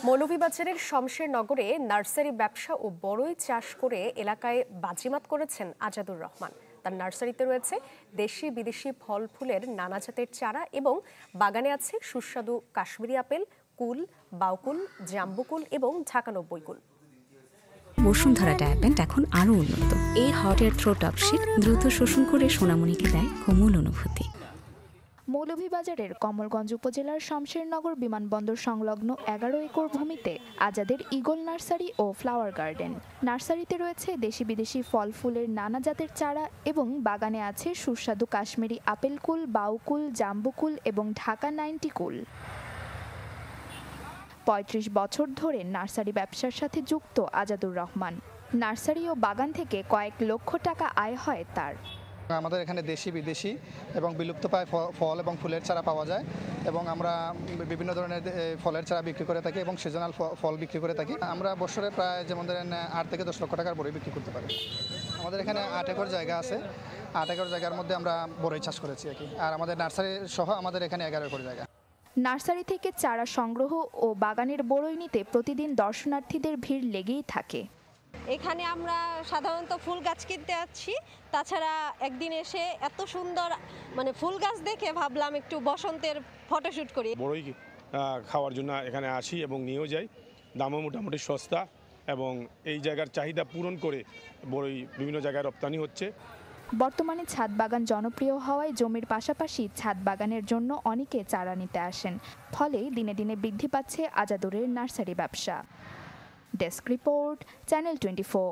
মৌলভীবাজারের শমশেরনগরে নার্সারি ব্যবসা ও বড়ই চাষ করে এলাকায় বাজিমাত করেছেন আজাদুর রহমান। তার নার্সারিতে রয়েছে দেশি বিদেশি ফল ফুলের নানা জাতের চারা এবং বাগানে আছে সুস্বাদু কাশ্মীরি আপেল, কুল, বাউকুল, জাম্বুকুল এবং ঢাকা 90 কুল। বসুন্ধরা ডায়াপেন্ট এখন আরো উন্নত। এই হট এয়ার থ্রো টপশিট দ্রুত শোষণ করে সোনামণিকে দেয় কোমল অনুভূতি। মৌলভীবাজারের কমলগঞ্জ উপজেলার শমশেরনগর বিমানবন্দর সংলগ্ন 11 একর ভূমিতে আজাদের ঈগল নার্সারি ও ফ্লাওয়ার গার্ডেন। নার্সারিতে রয়েছে দেশি বিদেশি ফল ফুলের নানা জাতের চারা এবং বাগানে আছে সুস্বাদু কাশ্মীরি আপেল কুল, বাউকুল, জাম্বুকুল এবং ঢাকা 90 কুল। ৩৫ বছর ধরে নার্সারি ব্যবসার সাথে যুক্ত আজাদুর রহমান। নার্সারি ও বাগান থেকে কয়েক লক্ষ টাকা আয় হয় তার। আমাদের এখানে দেশি বিদেশি এবং বিলুপ্তপ্রায় ফল এবং ফুলের চারা পাওয়া যায় এবং আমরা বিভিন্ন ধরনের ফলের চারা বিক্রি করে থাকি এবং সিজনাল ফল বিক্রি করে থাকি। আমরা বছরে প্রায় যেমন ধরেন 8 থেকে 10 লক্ষ টাকার বড়ই বিক্রি করতে পারি। আমাদের এখানে 8 একর জায়গা আছে। 8 একর জায়গার মধ্যে আমরা বড়ই চাষ করেছি আর কি। আর আমাদের নার্সারি সহ আমাদের এখানে 11 একর জায়গা। নার্সারি থেকে চারা সংগ্রহ ও বাগানের বড়ই নিতে প্রতিদিন দর্শনার্থীদের ভিড় লেগেই থাকে। এখানে আমরা সাধারণত ফুল গাছ কিনতে আসছি, তাছাড়া একদিন এসে এত সুন্দর ফুল গাছ দেখে ভাবলাম একটু বসন্তের ফটোশুট করি। বড়ই খাওয়ার জন্য এখানে আসি এবং নিয়েও যাই। দামও মোটামুটি সস্তা এবং এই জায়গার চাহিদা পূরণ করে বড়ই বিভিন্ন জায়গায় রপ্তানি হচ্ছে। বর্তমানে ছাদ বাগান জনপ্রিয় হওয়ায় জমির পাশাপাশি ছাদ বাগানের জন্য অনেকে চারা নিতে আসেন। ফলে দিনে দিনে বৃদ্ধি পাচ্ছে আজাদুরের নার্সারি ব্যবসা। Desk report, channel 24।